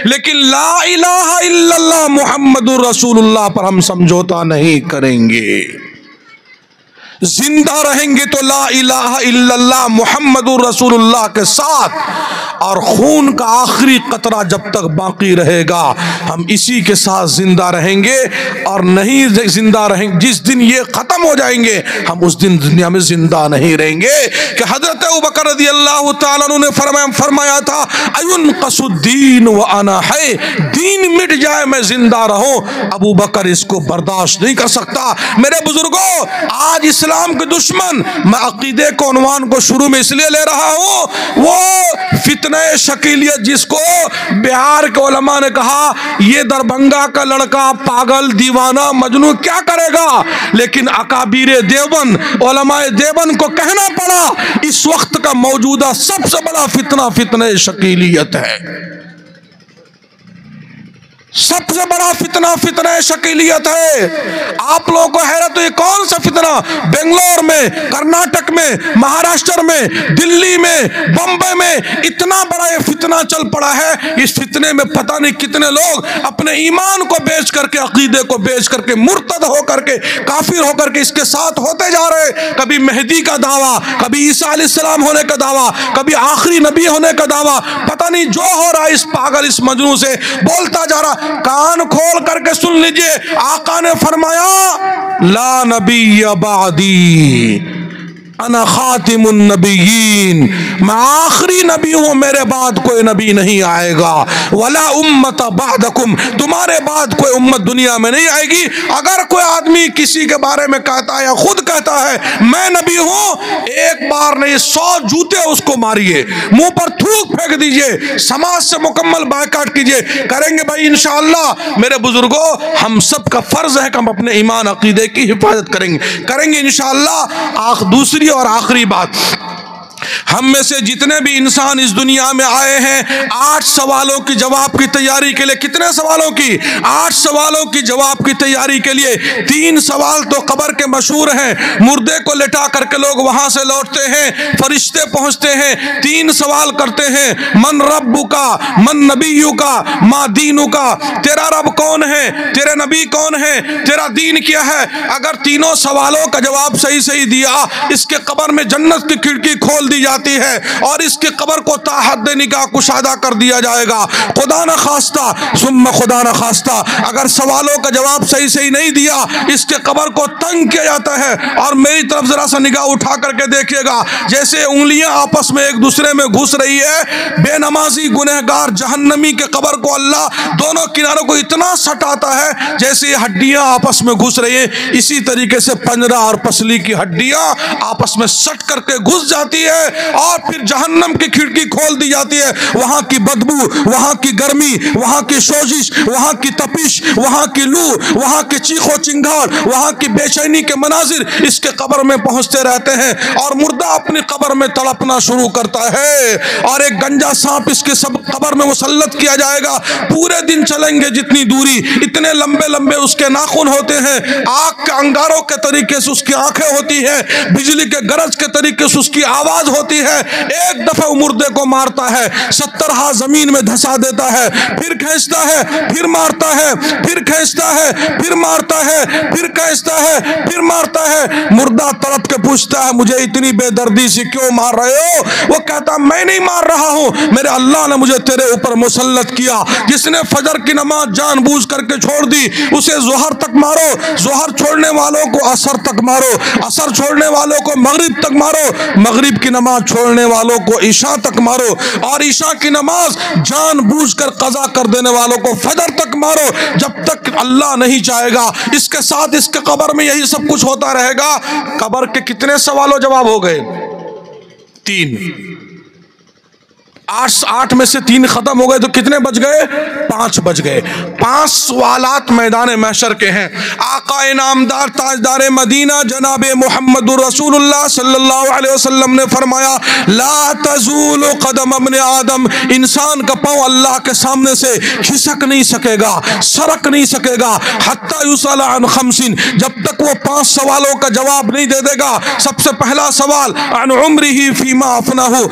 लेकिन ला इलाहा इल्लल्लाह मुहम्मदुर रसूलुल्लाह पर हम समझौता नहीं करेंगे। जिंदा रहेंगे तो ला इलाहा इल्लल्लाह मुहम्मदुर रसूलुल्लाह के साथ, और खून का आखिरी कतरा जब तक बाकी रहेगा हम इसी के साथ जिंदा रहेंगे, और नहीं जिंदा रहेंगे जिस दिन ये खत्म हो जाएंगे हम उस दिन दुनिया में जिंदा नहीं रहेंगे। कि हजरत अबू बकर रज़ियल्लाहु ताला अन्हु ने फरमाया था अयुन कसुद्दीन व अना है, दीन मिट जाए मैं जिंदा रहूं, अबू बकर इसको बर्दाश्त नहीं कर सकता। मेरे बुजुर्गों, आज इस्लाम के दुश्मन, मैं अकीदे को उन्वान को शुरू में इसलिए ले रहा हूं, वो फितने शकीलियत जिसको बिहार के उलमा ने कहा ये दरभंगा का लड़का पागल दीवाना मजनू क्या करेगा, लेकिन अकाबीरे देवबंद उलमाए देवबंद को कहना पड़ा इस वक्त का मौजूदा सबसे बड़ा फितना फितने शकीलियत है। सबसे बड़ा फितना फितना शकीलियत है। आप लोगों को हैरत तो ये कौन सा फितना, बेंगलोर में, कर्नाटक में, महाराष्ट्र में, दिल्ली में, बम्बई में इतना बड़ा ये फितना चल पड़ा है। इस फितने में पता नहीं कितने लोग अपने ईमान को बेच करके, अकीदे को बेच करके, मुर्तद होकर के, काफिर होकर के इसके साथ होते जा रहे। कभी मेहदी का दावा, कभी ईसा अलैहिस्सलाम होने का दावा, कभी आखिरी नबी होने का दावा, पता नहीं जो हो रहा है इस पागल इस मजनू से बोलता जा रहा। कान खोल करके सुन लीजिए, आका ने फरमाया ला नबी बादी अना खातिमुन नबिय्यीन, मैं आखिरी नबी हूं, मेरे बाद कोई नबी नहीं आएगा। वला उम्मत बादकुम, तुम्हारे बाद कोई उम्मत दुनिया में नहीं आएगी। अगर कोई आदमी किसी के बारे में कहता है या खुद कहता है मैं नबी हूं, एक बार नहीं 100 जूते उसको मारिए, मुंह पर थूक फेंक दीजिए, समाज से मुकम्मल बायकाट कीजिए। करेंगे भाई इंशाअल्लाह। मेरे बुजुर्गों, हम सब का फर्ज है कि हम अपने ईमान अकीदे की हिफाजत करेंगे इंशाअल्लाह। दूसरी और आखिरी बात, हम में से जितने भी इंसान इस दुनिया में आए हैं 8 सवालों की जवाब की तैयारी के लिए, कितने सवालों की? 8 सवालों की जवाब की तैयारी के लिए 3 सवाल तो कब्र के मशहूर हैं, मुर्दे को लेटा करके लोग वहां से लौटते हैं, फरिश्ते पहुंचते हैं, 3 सवाल करते हैं, मन रब्बु का, मन नबीयु का, मा दीनु का, तेरा रब कौन है, तेरे नबी कौन है, तेरा दीन क्या है। अगर तीनों सवालों का जवाब सही सही दिया, इसके कब्र में जन्नत की खिड़की खोल दी जाती है और इसके कब्र को ताहद निगाह कुशादा कर दिया जाएगा। खुदा न खास्ता सुम्मा खुदा न खास्ता अगर सवालों का जवाब सही सही नहीं दिया, इसके कब्र को तंग किया जाता है। और मेरी तरफ जरा सा निगाह उठा करके देखिएगा, जैसे उंगलियां आपस में एक दूसरे में घुस रही है, बेनमाजी गुनहगार जहन्नमी के कब्र को अल्लाह दोनों किनारों को इतना सटाता है जैसे हड्डियां आपस में घुस रही है। इसी तरीके से पंजरा और पसली की हड्डियां आपस में सट करके घुस जाती है और फिर जहन्नम की खिड़की खोल दी जाती है। वहां की बदबू, वहां की गर्मी, वहां की सोजिश, वहां की तपिश, वहां की लू, वहां की चीखो चिंगार, वहां की बेचैनी के मनाजिर इसके कब्र में पहुंचते रहते हैं और मुर्दा अपनी कब्र में तड़पना शुरू करता है और एक गंजा सांप इसके सब कब्र में मुसल्लत किया जाएगा। पूरे दिन चलेंगे जितनी दूरी, इतने लंबे लंबे उसके नाखून होते हैं, आग के अंगारों के तरीके से उसकी आंखें होती है, बिजली के गरज के तरीके से उसकी आवाज होती है। एक दफा मुर्दे को मारता है, 70 हाथ जमीन में धंसा देता है, फिर खींचता है, फिर मारता है, फिर खींचता है, फिर मारता है, फिर खींचता है, फिर मारता है। मुर्दा तड़प के पूछता है मुझे इतनी बेदर्दी से क्यों मार रहे हो? वो कहता मैं नहीं मार रहा हूं, मेरे अल्लाह ने मुझे तेरे ऊपर मुसल्लत किया। जिसने फजर की नमाज जानबूझ करके छोड़ दी उसे जोहर तक मारो, जोहर छोड़ने वालों को असर तक मारो, असर छोड़ने वालों को मगरिब तक मारो, मगरिब की नमाज छोड़ने वालों को ईशा तक मारो और ईशा की नमाज जानबूझकर कज़ा कर देने वालों को फजर तक मारो, जब तक अल्लाह नहीं चाहेगा। इसके साथ इसके कब्र में यही सब कुछ होता रहेगा। कब्र के कितने सवालों जवाब हो गए? 3। 8 में से 3 खत्म हो गए तो कितने बच गए? 5 बच गए। 5 सवालात मैदान महशर के हैं। आका इनामदार ताजदार मदीना जनाब मुहम्मदुर रसूलुल्लाह सल्लल्लाहु अलैहि वसल्लम ने फरमाया, ला तज़ूलु क़दम इब्न आदम, इंसान का पाँव अल्लाह के सामने से खिसक नहीं सकेगा, सरक नहीं सकेगा, हत्ता युसअल अन खमसिन, जब तक वो 5 सवालों का जवाब नहीं दे देगा। सबसे पहला सवाल, अन उम्रिही फीमा अफनाहु,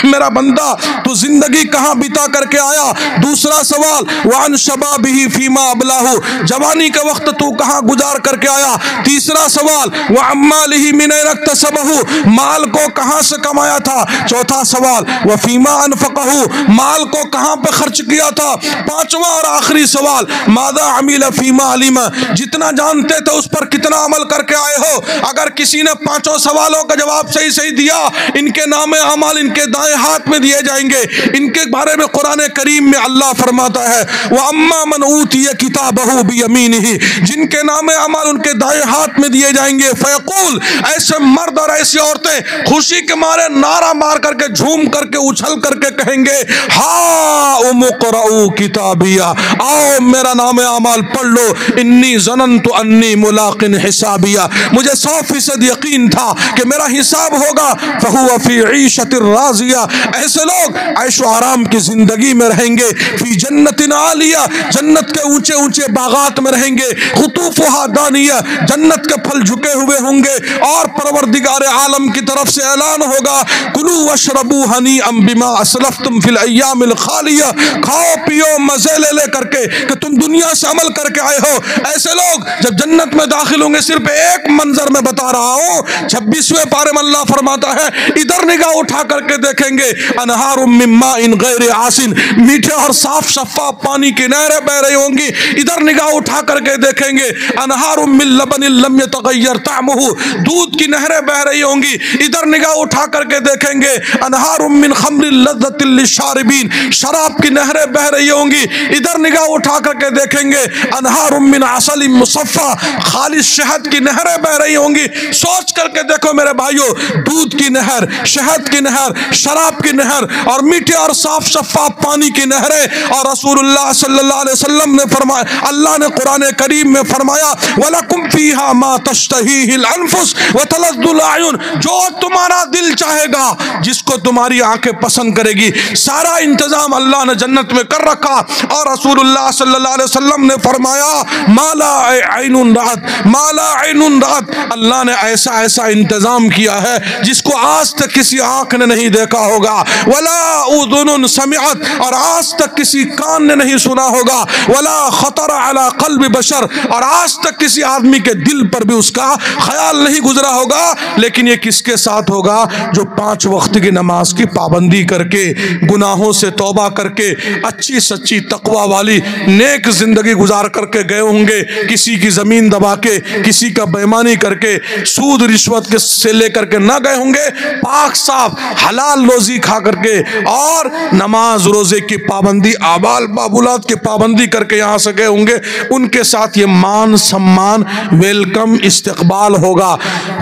मेरा बंदा तू जिंदगी कहाँ बिता करके आया। दूसरा सवाल, वान शबाबिही फीमा अबलाहु, जवानी का वक्त तू कहाँ गुजार करके आया। तीसरा सवाल, व अम्मालिही मिन इक्तसबहु, माल को कहाँ से कमाया था। चौथा सवाल, व फीमा अनफकहु, माल को कहाँ पे खर्च किया था। पांचवा और आखिरी सवाल, मादा अमील फीमा अलिमा, जितना जानते थे उस पर कितना अमल करके आए हो। अगर किसी ने 5 सवालों का जवाब सही सही दिया, इनके नामे अमाल इनके दाएं हाथ में दिए जाएंगे। इनके बारे में कुरान करीम में अल्लाह फरमाता है, वह अम्मा मन ऊतिया किताबहु बियमीनिही, जिनके नामे अमाल उनके दाएं हाथ में दिए जाएंगे। फयकूल, ऐसे मर्द और ऐसी औरतें खुशी के मारे नारा मार करके, झूम करके, उछल करके कहेंगे, हा उमुक़रऊ किताबिया, आओ मेरा नामे अमाल पढ़ लो। इन्नी ज़नन्तु अन्नी मुलाक़िन हिसाबिया, मुझे 100% यकीन था कि मेरा हिसाब होगा। फहुवा फी ईशतिर राज़िया, ऐसे लोग ऐशो आराम की जिंदगी में रहेंगे। फी जन्नतिन आलिया, जन्नत के ऊंचे ऊंचे बागात में रहेंगे। खुतूफुहा दानिया, जन्नत के फल झुके हुए होंगे। और परवरदिगार आलम की तरफ से ऐलान होगा, कुलू वशरबू हनीअम बिमा असलफ्तुम फिल अय्यामिल खालिया, खाओ पियो मजे ले ले करके कि तुम दुनिया से अमल करके आए हो। ऐसे लोग जब जन्नत में दाखिल होंगे, सिर्फ एक मंजर में बता रहा हूं, 26वें पारे में अल्लाह फरमाता है, इधर निगाह उठा करके देखेंगे, अनहारुम मिन माइन गैर आसिन, मीठे और साफ शफाफ पानी की नहरें बह रही होंगी। इधर निगाह उठा करके देखेंगे, अनहारुम मिन लबनिन लम यतगय्यर तअमुहु, दूध की नहरें बह रही होंगी। इधर निगाह उठा करके देखेंगे, अनहारुम मिन खम्रिन लज़्ज़तिन लिशारिबीन, शराब की नहरें बह रही होंगी। इधर निगाह उठा करके देखेंगे, अनहारुम मिन असलिन मुसफ़्फ़ा, खालिस शहद की नहरें बह रही होंगी। सोच करके देखो मेरे भाइयों, दूध की नहर, शहद की नहर, शराब की नहर और मीठे और साफ शफाफ पानी की नहरें। और रसूलुल्लाह सल्लल्लाहु अलैहि वसल्लम ने फरमाया, अल्लाह ने कुरान करीम में फरमाया, वलकुम फीहा मा तश्तहीहिल अनफुस व तलद्दुल अयुन, जो तुम्हारा दिल चाहेगा, जिसको तुम्हारी आंखें पसंद करेगी, सारा इंतजाम अल्लाह ने जन्नत में कर रखा। और रसूलुल्लाह सल्लल्लाहु अलैहि वसल्लम ने फरमाया, माला ऐनुन रात, माला ऐनुन रात, अल्लाह ने ऐसा ऐसा इंतजाम किया है जिसको आज तक किसी आंख ने नहीं देखा होगा। वला उज़ुनुन समिअत, और आज तक किसी कान ने नहीं सुना होगा। वला खतर अला क़ल्बि बशर, और आज तक किसी आदमी के दिल पर भी उसका ख्याल नहीं गुजरा होगा। लेकिन ये किसके साथ होगा? जो 5 वक्त की नमाज की पाबंदी करके, गुनाहों से तौबा करके, अच्छी सच्ची तकवा वाली नेक जिंदगी गुजार करके गए होंगे। किसी की जमीन दबा के, किसी का बेईमानी करके, सूद रिश्वत के से लेकर के ना गए होंगे, पाक साफ हलाल रोजी खा करके और नमाज रोजे की पाबंदी, आबाल बाबुलात की पाबंदी करके यहाँ से गए होंगे। उनके साथ ये मान सम्मान, वेलकम, इस्तकबाल होगा।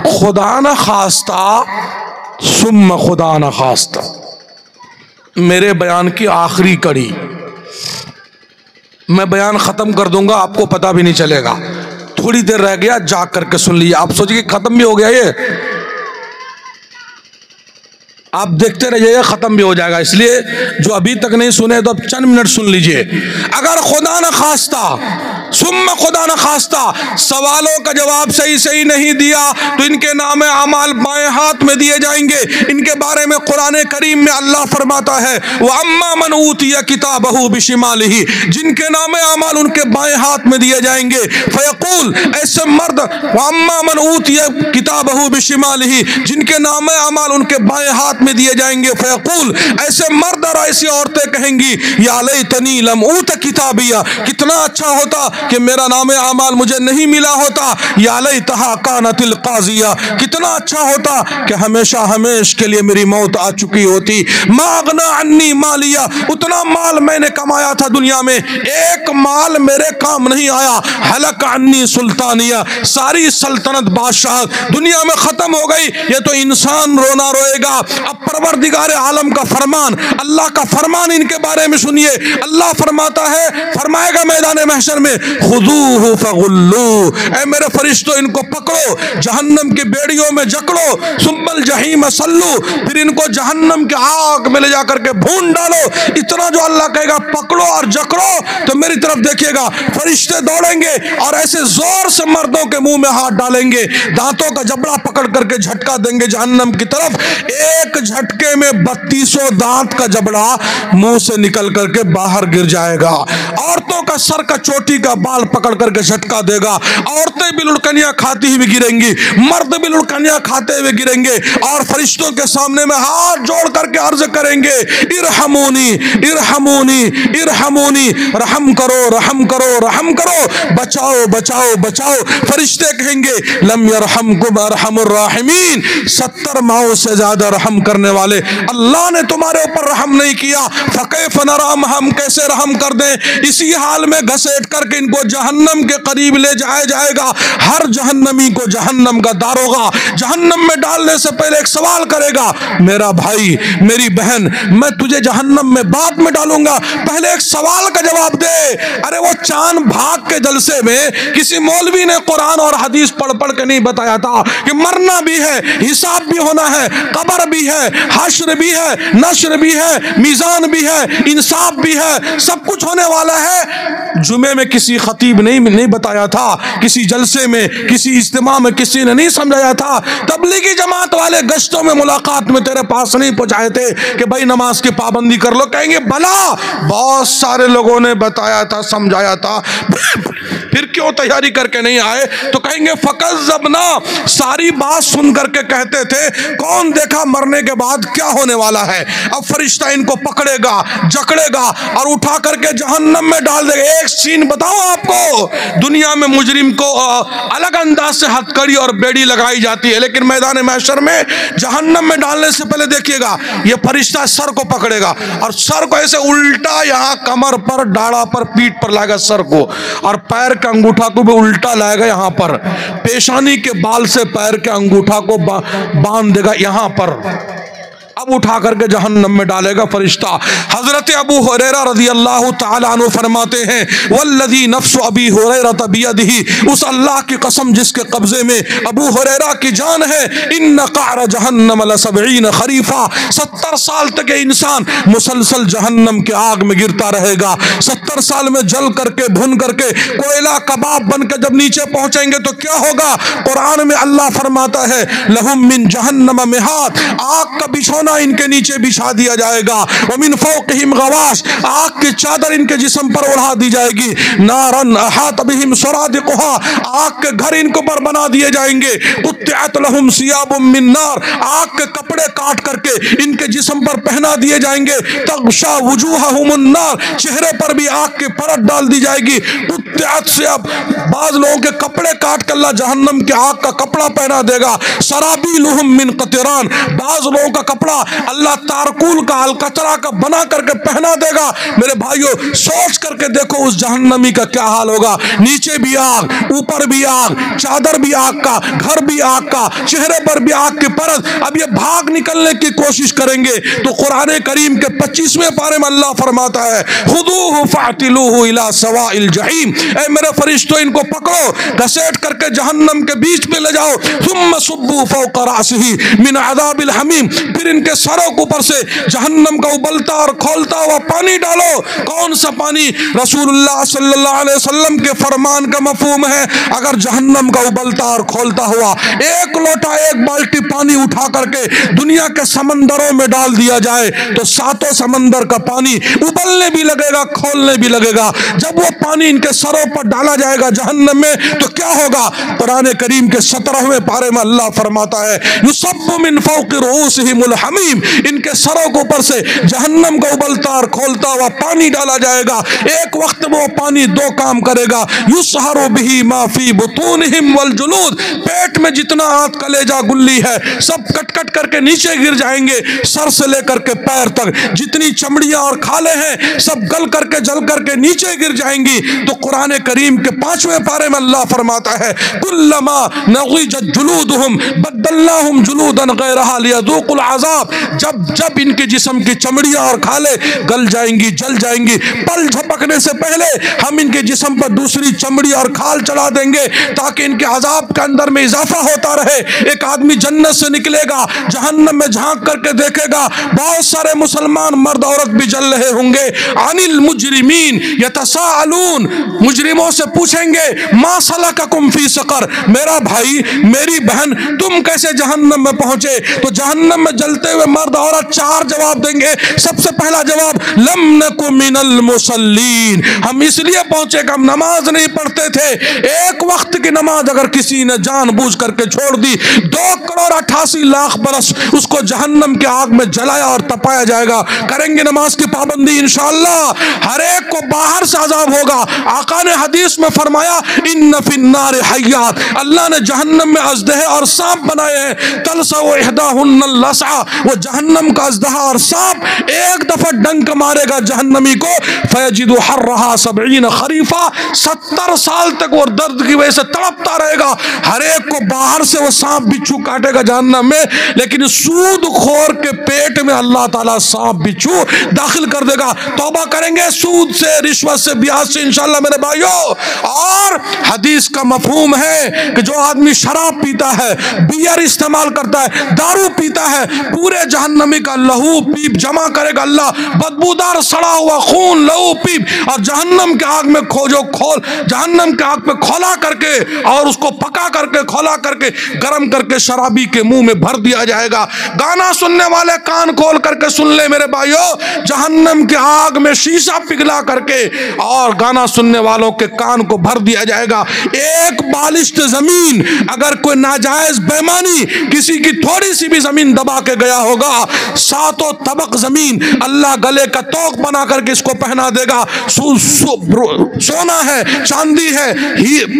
खुदा न खास्ता सुम्मा खुदा न खास्ता, मेरे बयान की आखिरी कड़ी, मैं बयान खत्म कर दूंगा, आपको पता भी नहीं चलेगा। थोड़ी देर रह गया, जाग करके सुन लीजिए। आप सोचिए खत्म भी हो गया, ये आप देखते रहिएगा खत्म भी हो जाएगा। इसलिए जो अभी तक नहीं सुने तो अब चंद मिनट सुन लीजिए। अगर खुदा न खास्ता सुम्मा खुदा न खास्ता सवालों का जवाब सही सही नहीं दिया तो इनके नामे अमाल बाएं हाथ में दिए जाएंगे। इनके बारे में कुरान करीम में अल्लाह फरमाता है, वह अम्मा मन ऊतिया किताबहु बिशिमालिही, जिनके नामे अमाल उनके बाएं हाथ में दिए जाएंगे। फयकूल, ऐसे मर्द, वह अम्मा मन ऊतिया किताबहु बिशिमालिही, जिनके नामे अमाल उनके बाएं हाथ में दिए जाएंगे। फयकूल, ऐसे मर्द और ऐसी औरतें कहेंगी, या लैतनी लम ऊत किताबिया, कितना अच्छा होता कि मेरा नाम आमाल मुझे नहीं मिला होता, या लैतहा कानतिल काज़िया, कितना अच्छा होता कि हमेशा हमेश के लिए मेरी मौत आ चुकी होती। मा अगना अन्नी मालिया, उतना माल मैंने कमाया था दुनिया में, एक माल मेरे काम नहीं आया। हलक अन्नी सुल्तानिया, सारी सल्तनत बादशाह दुनिया में खत्म हो गई। ये तो इंसान रोना रोएगा। अब परवरदिगार आलम का फरमान, अल्लाह का फरमान इनके बारे में सुनिए। अल्लाह फरमाता है, फरमाएगा मैदान महशर में, खुदूहु फगुल्लू, ऐ मेरे फरिश्तों इनको पकड़ो, जहन्नम की बेड़ियों में जकड़ो, सुम्मल जहीम सल्लू, फिर इनको जहन्नम के आग में ले जाकर के भून डालो। इतना जो अल्लाह कहेगा पकड़ो और जकड़ो, तो मेरी तरफ देखिएगा, फरिश्ते दौड़ेंगे और ऐसे जोर से मर्दों के मुंह में हाथ डालेंगे, दांतों का जबड़ा पकड़ करके झटका देंगे जहन्नम की तरफ। एक झटके में 3200 दांत का जबड़ा मुंह से निकल करके बाहर गिर जाएगा। औरतों का सर का चोटी का बाल पकड़ करके झटका देगा। औरतें भी लुढ़कनियां खाती हुई गिरेंगी, मर्द भी लुढ़कनियां खाते हुए गिरेंगे और फरिश्तों के सामने में हाथ जोड़ करके अर्ज करेंगे, इरहमूनी इरहमूनी इरहमूनी, रहम करो रहम करो रहम करो, बचाओ बचाओ बचाओ। फरिश्ते कहेंगे, लम यरहमकुम अरहमुर राहिमीन, 70 माओं से ज्यादा रहम करने वाले अल्लाह ने तुम्हारे ऊपर रहम नहीं किया। फकैफ नराम, हम कैसे रहम कर दें। इसी हाल में घसीट करके इनको जहन्नम के करीब ले जाया जाएगा। हर जहन्नमी को जहन्नम का दारोगा जहन्नम में डालने से पहले एक सवाल करेगा, मेरा भाई मेरी बहन, मैं तुझे जहन्नम में बाद में डालूंगा, पहले एक सवाल का जवाब दे। अरे वो चांद भाग के जलसे में किसी मौलवी ने कुरान और हदीस पढ़ पढ़ के नहीं बताया था कि मरना भी है, हिसाब भी होना है, कब्र भी है, हश्र भी है, नश्र भी है, मीजान भी है, इंसाफ भी है, सब कुछ होने वाला है। जुमे में किसी खतीब नहीं बताया था, किसी जलसे में किसी इज्तिमा में किसी ने नहीं समझाया था, तबलीगी जमात वाले गश्तों में मुलाकात में तेरे पास नहीं पहुंचाए थे कि भाई नमाज की पाबंदी कर लो। कहेंगे भला बहुत सारे लोगों ने बताया था, समझाया था, फिर क्यों तैयारी करके नहीं आए? तो कहेंगे फकज़्ज़बना, सारी बात सुन करके कहते थे, कौन देखा मरने के बाद क्या होने वाला है। अब फरिश्ता इनको पकड़ेगा, जकड़ेगा और उठा करके जहन्नम में डाल देगा। एक सीन बताऊं आपको, दुनिया में मुजरिम को अलग अंदाज से हथकड़ी और बेड़ी लगाई जाती है, लेकिन मैदान महशर में जहन्नम में डालने से पहले देखिएगा, ये फरिश्ता सर को पकड़ेगा और सर को ऐसे उल्टा यहाँ कमर पर, दाढ़ा पर, पीठ पर लाएगा सर को, और पैर के अंगूठा को भी उल्टा लाएगा यहाँ पर, पेशानी के बाल से पैर के अंगूठा को बांध देगा यहाँ पर, अब उठा करके जहन्नम में डालेगा फरिश्ता। हजरत अबू हुरैरा रज़ी अल्लाह तआला अन्हु फरमाते हैं, वल्लज़ी नफ्सु अबी हुरैरा बियदिही, उस अल्लाह की कसम जिसके कब्जे में अबू हुरैरा की जान है, इन्न क़अर जहन्नम ल70 खरीफा, 70 साल तक ये इंसान मुसलसल जहन्नम के आग में गिरता रहेगा। 70 साल में जल करके भुन करके कोयला कबाब बन के जब नीचे पहुंचेंगे तो क्या होगा? कुरान में अल्लाह फरमाता है, लहुम मिन जहन्नम मिहाद, आग का बिछौना इनके नीचे बिछा दिया जाएगा, व मिन फौक़िहिम गवाश, आग की चादर इनके जिस्म पर ओढ़ा दी जाएगी, नारन अहात बिहिम सुरादिकुहा, आग के घर इनको पर बना दिए जाएंगे, कुत्तिअत लहुम सियाबुम मिन नार, आग के कपड़े काट करके इनके जिस्म पर पहना दिए जाएंगे, तग़शा वुजूहहुमुन नार, चेहरे पर भी आग की परत डाल दी जाएगी, कुत्तिअत से अब बाज लोगों के कपड़े काट कर अल्लाह जहन्नम के आग का कपड़ा पहना देगा, सराबीलुहुम मिन क़तरान, बाज लोगों का कपड़ा अल्लाह तारकुल का, अलकतरा का बना करके पहना देगा। मेरे भाइयों सोच करके देखो उस जहन्नमी का क्या हाल होगा, नीचे भी आग, ऊपर भी आग, चादर भी आग का, घर भी आग का, चेहरे पर भी आग की परत। अब ये भाग निकलने की कोशिश करेंगे तो कुरान करीम के 25वें पारे में अल्लाह फरमाता है, खुदूहु फ़अतिलूहु इला सवाइल जहीम, ऐ मेरे फरिश्तों इनको पकड़ो, घसीट करके जहन्नम के बीच में ले जाओ, सुम्मा सुब्बू फ़ौक़ रासिही मिन अज़ाबिल हमीम, फिर इनके सरों के ऊपर से जहन्नम का उबलता और खोलता हुआ पानी डालो। कौन सा पानी? रसूलुल्लाह सल्लल्लाहु अलैहि वसल्लम के फरमान का मफहूम है, अगर जहन्नम का उबलता और खोलता हुआ एक लोटा, एक बाल्टी पानी उठा करके दुनिया के समंदरों में डाल दिया जाए तो 7 समंदर का पानी उबलने भी लगेगा, खोलने भी लगेगा। जब वो पानी इनके सरों पर डाला जाएगा जहन्नम में तो क्या होगा? कुरान करीम के 17वें पारे में अल्लाह फरमाता है, युसब्बु मिन फ़ौक़ि रुऊसिहिमुल हमीम, हमीम, इनके सरों के ऊपर से जहन्नम का उबलता और खोलता हुआ पानी डाला जाएगा। एक वक्त में वो पानी दो काम करेगा, युसहरु बिही मा फी बुतूनिहिम वल जुलूद, पेट में जितना आंत कलेजा गुल्ली है सब कट कट करके नीचे गिर जाएंगे, सर से लेकर के पैर तक जितनी चमड़ियां और खाले हैं सब गल करके जल करके नीचे गिर जाएंगी। तो कुरान करीम के 5वें पारे में अल्लाह फरमाता है, कुल्लमा नग़िजत जुलूदुहुम बद्दलनाहुम जुलूदन गैरहा लियज़ूक़ुल अज़ाब, जब जब इनके जिस्म की चमड़ियां और खाले गल जाएंगी, जल जाएंगी, पल झपकने से पहले हम इनके जिस्म पर दूसरी चमड़ी और खाल चढ़ा देंगे ताकि इनके अजाब के अंदर में इजाफा होता रहे। एक आदमी जन्नत से निकलेगा, जहन्नम में झांक करके देखेगा बहुत सारे मुसलमान मर्द औरत भी जल रहे होंगे। अनिल मुजरिमीन यतसाअलून, मुजरिमों से पूछेंगे मा सलककुम फी सकर, मेरा भाई मेरी बहन तुम कैसे जहन्नम में पहुंचे? तो जहन्नम में जलते हुए मर्द औरत 4 जवाब देंगे। सबसे पहला जवाब, लम नकु मिनल मुसल्लीन, हम इसलिए पहुंचे कि हम नमाज नहीं पढ़ते थे। एक वक्त की नमाज अगर किसी ने जानबूझ करके छोड़ दी, 2,88,00,000 बरस उसको जहन्नम के आग में जलाया और तपाया जाएगा। करेंगे नमाज की पाबंदी इंशाअल्लाह, हर एक को बाहर से अजाब होगा। आका ने हदीस में फरमाया, इन्न फिन्नार हय्यात, अल्लाह ने जहन्नम में अजदहे और सांप बनाए हैं। तलसउ इहदाहुन्नल लसअ, वो जहन्नम का अजदहा और सांप एक दफा डंक मारेगा जहन्नमी को, फयजिदु हर्रहा 70 खरीफा, 70 साल तक वो दर्द की वजह से तड़पता रहेगा। हर एक को बाहर से वो सांप बिच्छू काटेगा जहन्नम में, लेकिन सूद खोर के पेट में अल्लाह ताला सांप बिच्छू दाखिल कर देगा। तौबा करेंगे सूद से, रिश्वत से, ब्याज से इंशाअल्लाह मेरे भाइयों। और हदीस का मफहूम है कि जो आदमी शराब पीता है, बियर इस्तेमाल करता है, दारू पीता है, पूरे जहन्नमी का लहू पीप जमा करेगा अल्लाह, बदबूदार सड़ा हुआ खून लहू पीप, और जहन्नम के आग में जहन्नम के आग पे खोला करके और उसको पका करके खोला करके गरम करके शराबी के मुंह में भर दिया जाएगा। गाना सुनने वाले कान खोल करके सुन ले मेरे भाइयों, जहन्नम के आग में शीशा पिघला करके और गाना सुनने वालों के कान को भर दिया जाएगा। एक बालिश्त जमीन, अगर कोई नाजायज बेईमानी किसी की थोड़ी सी भी जमीन दबा के गया होगा, 7 तबक जमीन अल्लाह गले का तोक बना करके इसको पहना देगा। सोना है, चांदी है,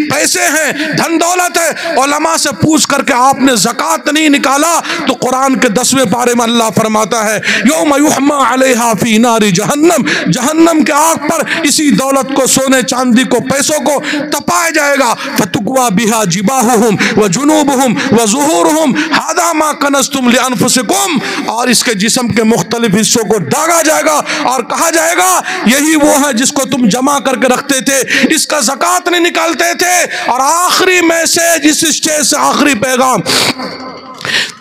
पैसे हैं, धन दौलत है। उलमा से पूछ करके आपने ज़कात नहीं निकाला तो कुरान के 10वें पारे में अल्लाह फरमाता है, यौम युहमा अलैहा फी नारी जहन्नम, जहन्नम के आग पर इसी दौलत को, सोने चांदी को, पैसों को तपाया जाएगा। फतुक्वा बिहा जिबाहुहुम व जुनूबुहुम व ज़ुहूरुहुम हादा मा कनज़्तुम लिअन्फुसिकुम, और इसके जिस्म के मुख्तलिफ हिस्सों को दागा जाएगा और कहा जाएगा यही वो है जिसको तुम जमा करके रखते थे, इसका ज़कात नहीं निकालते थे। और आखिरी मैसेज इस स्टेज से, आखिरी पैगाम,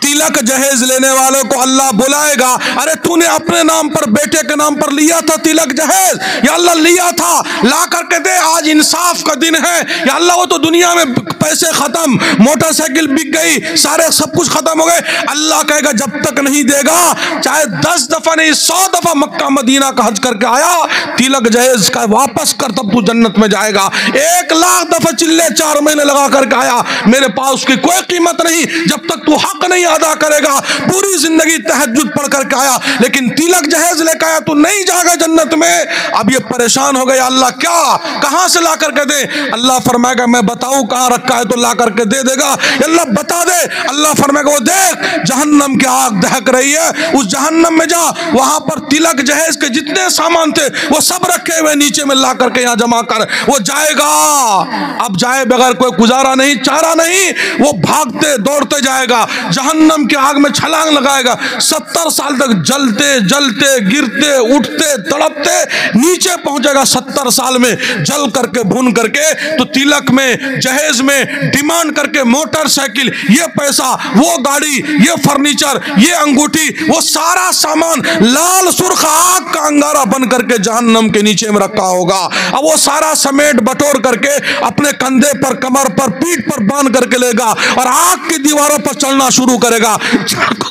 तिलक जहेज लेने वालों को अल्लाह बुलाएगा, अरे तूने अपने नाम पर, बेटे के नाम पर लिया था तिलक जहेज, या अल्लाह लिया था, ला करके दे, आज इंसाफ का दिन है। या अल्लाह वो तो दुनिया में पैसे खत्म, मोटरसाइकिल बिक गई, सारे सब कुछ खत्म हो गए। अल्लाह कहेगा जब तक नहीं देगा, चाहे 10 दफा नहीं 100 दफा मक्का मदीना का हज करके आया, तिलक जहेज का वापस कर, तब तू जन्नत में जाएगा। 1,00,000 दफा चिल्ले 4 महीने लगा करके आया, मेरे पास उसकी कोई कीमत नहीं, जब तक तू हक नहीं अदा करेगा। पूरी जिंदगी तहज्जुद पढ़ करके आया, लेकिन तिलक जहेज लेकर आया, तू नहीं जाएगा जन्नत में। अब ये परेशान हो गया, अल्लाह क्या, कहां से ला करके दे? अल्लाह फरमाएगा मैं बताऊं कहां रखा है तो ला करके दे देगा। अल्लाह बता दे, अल्लाह फरमाएगा वो देख जहन्नम की आग दहक रही है, उस जहन्नम में जा, वहां पर तिलक जहेज के जितने सामान थे वो सब रखे हुए नीचे में ला करके यहाँ जमा कर। वो जाएगा, अब जाए बगैर कोई गुजारा नहीं, चारा नहीं, वो भागते दौड़ते जाएगा, जहन्नम की आग में छलांग लगाएगा, 70 साल तक जलते जलते गिरते उठते तड़पते नीचे पहुंचेगा। 70 साल में जल करके भून करके तो तिलक में, जहेज में डिमांड करके मोटरसाइकिल, ये पैसा, वो गाड़ी, ये फर्नीचर, ये अंगूठी, वो सारा सामान लाल सुर्ख आग का अंगारा बन करके जहन्नम के नीचे में रखा होगा। अब वो सारा समेट बटोर करके अपने कंधे पर, कमर पर, पीठ पर बांध करके लेगा और आग की दीवारों पर चलना शुरू करेगा। चलेगा,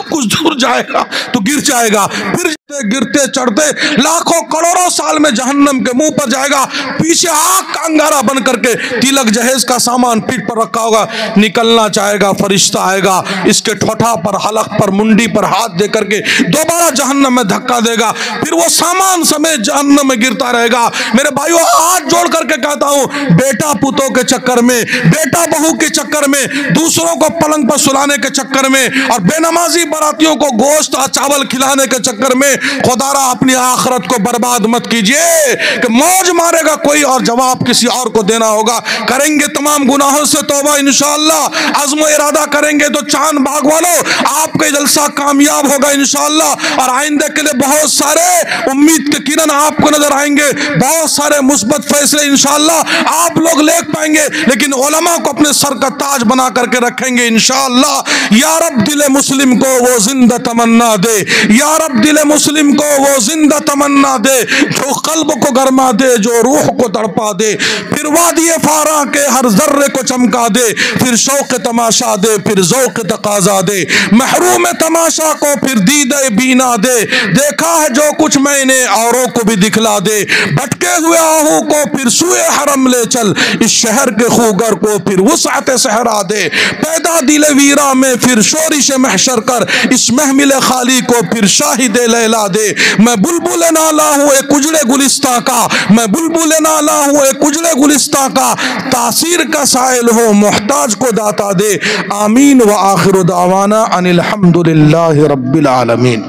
कुछ दूर जाएगा तो गिर जाएगा, फिर गिरते चढ़ते लाखों करोड़ों साल में जहन्नम के मुंह पर जाएगा। पीछे आग का अंगारा बन करके तिलक जहेज का सामान पीठ पर रखा होगा, निकलना चाहेगा, फरिश्ता आएगा, इसके ठोठा पर, हलक पर, मुंडी पर हाथ दे करके दोबारा जहन्नम में धक्का देगा, फिर वो सामान समेत जहन्नम में गिरता रहेगा। मेरे भाइयों, हाथ जोड़ करके कहता हूं, बेटा पुतों के चक्कर में, बेटा बहू के चक्कर में, दूसरों को पलंग पर सुलाने के चक्कर में और बेनमाजी बारातियों को गोश्त और चावल खिलाने के चक्कर में खुदारा अपनी आखिरत को बर्बाद मत कीजिए कि मौज मारेगा कोई और जवाब किसी और को देना होगा। करेंगे तमाम गुनाहों से तौबा इंशाअल्लाह, अज़्म इरादा करेंगे तो चांद बाग वालों आपका जलसा कामयाब होगा इंशाअल्लाह। और आइंदे के लिए बहुत सारे उम्मीद के किरण आपको नजर आएंगे, बहुत सारे मुस्बत फैसले इंशाअल्लाह आप लोग ले पाएंगे, लेकिन उलमा को अपने सर का ताज बना करके रखेंगे इंशाअल्लाह। या रब दिल मुस्लिम को वो जिंदा तमन्ना दे, या रब दिल मुस्लिम को वो जिंदा तमन्ना दे, जो कल्ब को गरमा दे, जो रूह को तड़पा दे, फिर वादी फारा के हर जर्रे को चमका दे, फिर शौक तमाशा दे, फिर ज़ौक़ तकाज़ा दे, महरूम तमाशा को फिर दीदे बीना दे, देखा है जो कुछ मैंने औरों को भी दिखला दे, भटके हुए आहू को फिर सुए हरम ले चल, इस शहर के खूगर को फिर वुसअत सहरा दे, पैदा दिल वीरा में फिर शोरिश महशर कर, इस महमिल खाली को फिर शाहिद लैला दे। मैं बुलबुल नाला हूँ एक उजड़े गुलिस्तां का, मैं बुलबुल नाला हूँ एक उजड़े गुलिस्तां का, तासीर का साइल हो मुहताज को दाता दे। आमीन व आखिर दावाना अनिल हम्दुलिल्लाहि रब्बिल आलमीन।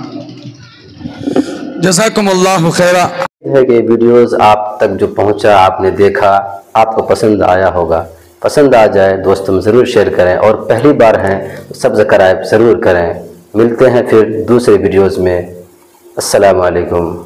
जज़ाकुमुल्लाहु खैरा। है कि वीडियोस आप तक जो पहुंचा, आपने देखा, आपको पसंद आया होगा। पसंद आ जाए दोस्तों में ज़रूर शेयर करें, और पहली बार हैं सब्सक्राइब ज़रूर करें। मिलते हैं फिर दूसरे वीडियोस में। अस्सलामु अलैकुम।